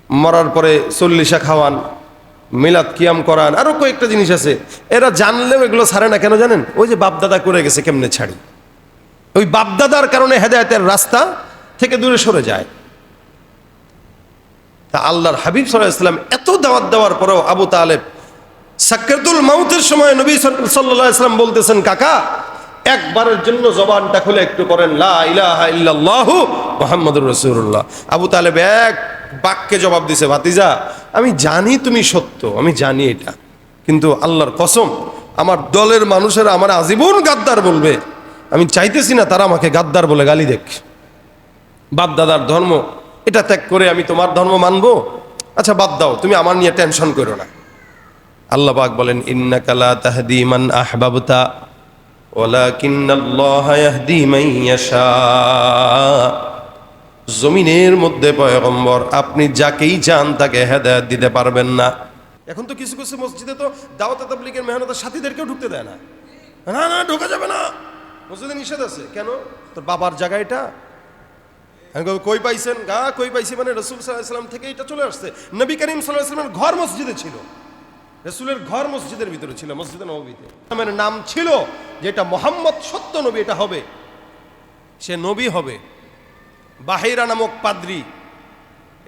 মরার পরে চল্লিশা খাওয়ান, মিলাদ কিয়াম করান, আরো কয়েকটা জিনিস আছে। এরা জানলেও এগুলো ছাড়ে না। কেন জানেন? ওই যে বাপদাদা করে গেছে, কেমনে ছাড়ি? ওই বাপদাদার কারণে হেদায়েতের রাস্তা থেকে দূরে সরে যায়। তা আল্লাহর হাবিব সাল্লাল্লাহু আলাইহি ওয়াসাল্লাম এত দাওয়াত দেওয়ার পরেও আবু তালেব সাকরাতুল মাউতের সময় নবী সাল্লাল্লাহু আলাইহি ওয়াসাল্লাম বলতেছেন, কাকা একবারের জন্য জবানটা খুলে একটু করেন লা ইলাহা ইল্লাল্লাহু মুহাম্মাদুর রাসূলুল্লাহ। আবু তালেব এক বাক্যে জবাব দিছে, ভাতিজা আমি জানি তুমি সত্য, আমি জানি এটা, কিন্তু আল্লাহর কসম আমার দলের মানুষেরা আমার আজীবন গাদ্দার বলবে। আমি চাইতেছি না তারা আমাকে গাদ্দার বলে গালি দেখ। বাপ দাদার ধর্ম এটা ত্যাগ করে আমি তোমার ধর্ম মানবো? আচ্ছা বাদ দাও, তুমি আমার নিয়ে টেনশন করো না। আল্লাহ পাক বলেন, ইন্নাকা লা তাহদি মান আহবাবতা ওয়ালাকিন্নাল্লাহা ইয়াহদি মান ইয়াশা। জমিনের মধ্যে পয়গম্বর আপনি যাকেই চান তাকে হেদায়েত দিতে পারবেন না। এখন তো কিছু কিছু মসজিদে তো দাওয়াত তাবলীগের মেহনতের সাথীদেরকেও ঢুকতে দেয় না। না না, ঢোকা যাবে না, মসজিদে নিষেধ আছে। কেন? তোর বাবার জায়গা এটা। কই পাইছেন? কই পাইছি মানে রাসূল সাল্লাল্লাহু আলাইহি ওয়াসাল্লাম থেকে এটা চলে আসছে। নবী করিম সাল্লাল্লাহু আলাইহি ওয়াসাল্লামের ঘর মসজিদে ছিল, রাসূলের ঘর মসজিদের ভিতরে ছিল, মসজিদে নববীতে। আমার নাম ছিল যেটা মুহাম্মদ সত্য নবী, এটা হবে, সে নবী হবে। বাহিরা নামক পাদ্রী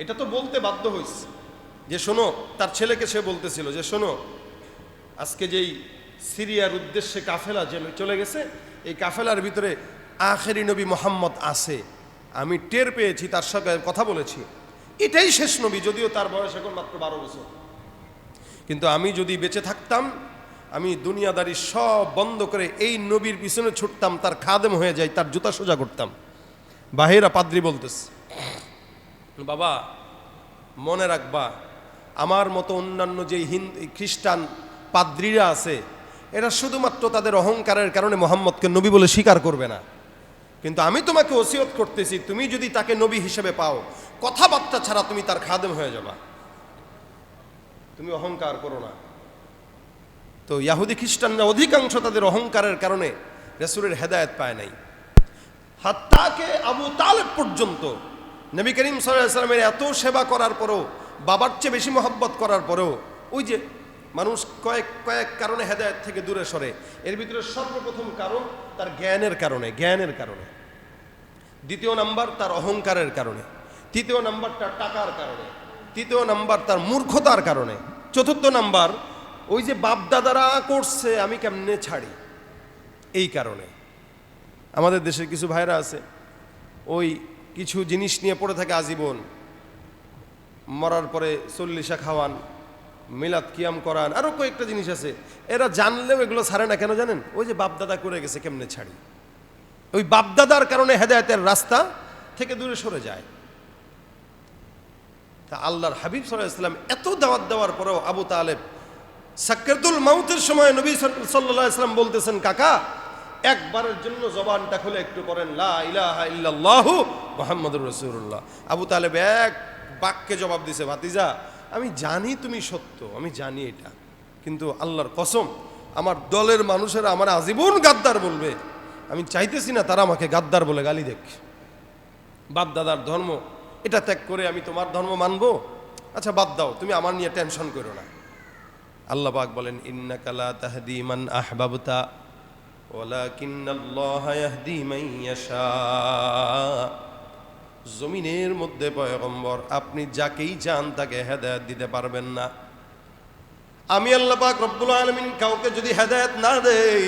এটা তো বলতে বাধ্য হয়েছে যে শোনো, তার ছেলেকে সে বলতেছিল যে শোনো, আজকে যেই সিরিয়ার উদ্দেশ্যে কাফেলা চলে গেছে, এই কাফেলার ভিতরে আখেরি নবী মুহাম্মদ আছে, আমি টের পেয়েছি, তার সঙ্গে কথা বলেছি, এটাই শেষ নবী, যদিও তার বয়স এখন মাত্র 12 বছর। কিন্তু আমি যদি বেঁচে থাকতাম, আমি দুনিয়াদারি সব বন্ধ করে এই নবীর পিছনে ছুটতাম, তার খাদেম হয়ে যাই, তার জুতা সোজা করতাম। বাহিরা পাদ্রী বলতেছে, বাবা মনে রাখবা, আমার মতো অন্যান্য যে খ্রিস্টান পাদ্রীরা আছে, এরা শুধুমাত্র তাদের অহংকারের কারণে মুহাম্মদকে নবী বলে স্বীকার করবে না। কিন্তু আমি তোমাকে ওসিয়ত করতেছি, তুমি যদি তাকে নবী হিসেবে পাও, কথাবার্তা ছাড়া তুমি তার খাদেম হয়ে যাবা, তুমি অহংকার করো না। তো ইহুদি খ্রিস্টানরা অধিকাংশ তাদের অহংকারের কারণে রাসূলের হেদায়েত পায় নাই। হাত্তাকে আবু তালেব পর্যন্ত নবী করিম সাল্লাল্লাহু আলাইহি ওয়াসাল্লামের এত সেবা করার পরেও, বাবার চেয়ে বেশি মহব্বত করার পরেও, ওই যে মানুষ কয়েক কারণে হেদায়েত থেকে দূরে সরে। এর ভিতরে সর্বপ্রথম কারণ তার জ্ঞানের কারণে, দ্বিতীয় নাম্বার তার অহংকারের কারণে, তৃতীয় নাম্বার তার টাকার কারণে, তৃতীয় নাম্বার তার মূর্খতার কারণে, চতুর্থ নাম্বার ওই যে বাপদাদারা করছে আমি কেমনে ছাড়ি, এই কারণে। আমাদের দেশের কিছু ভাইরা আছে, ওই কিছু জিনিস নিয়ে পড়ে থাকে আজীবন, মরার পরে চল্লিশা খাওয়ান, মিলাদ কিয়াম করান, আরো কয়েকটা জিনিস আছে। এরা জানলেও এগুলো ছাড়ে না। কেন জানেন? ওই যে বাপদাদা করে গেছে, কেমনে ছাড়ি? ওই বাপদাদার কারণে হেদায়েতের রাস্তা থেকে দূরে সরে যায়। তা আল্লাহর হাবিব সাল্লাল্লাহু আলাইহি ওয়াসাল্লাম এত দাওয়াত দেওয়ার পরেও আবু তালেব সাকরাতুল মাউতের সময় নবী সাল্লাল্লাহু আলাইহি ওয়াসাল্লাম বলতেছেন, কাকা একবারের জন্য জবানটা খুলে একটু করেন লা ইলাহা ইল্লাল্লাহু মুহাম্মাদুর রাসূলুল্লাহ। আবু তালেব এক বাক্যে জবাব দিছে, ভাতিজা আমি জানি তুমি সত্য, আমি জানি এটা, কিন্তু আল্লাহর কসম আমার দলের মানুষেরা আমার আজীবন গাদ্দার বলবে। আমি চাইতেছি না তারা আমাকে গাদ্দার বলে গালি দেখ। বাপ দাদার ধর্ম এটা ত্যাগ করে আমি তোমার ধর্ম মানবো? আচ্ছা বাদ দাও, তুমি আমার নিয়ে টেনশন করো না। আল্লাহ পাক বলেন, ইন্নাকা লা তাহদি মান আহবাবতা ওয়ালাকিন্নাল্লাহা ইয়াহদি মান ইয়াশা। জমিনের মধ্যে পয়গম্বর আপনি যাকেই চান তাকে হেদায়েত দিতে পারবেন না। আমি আল্লাহ পাক রব্বুল আলামিন কাউকে যদি হেদায়েত না দেই,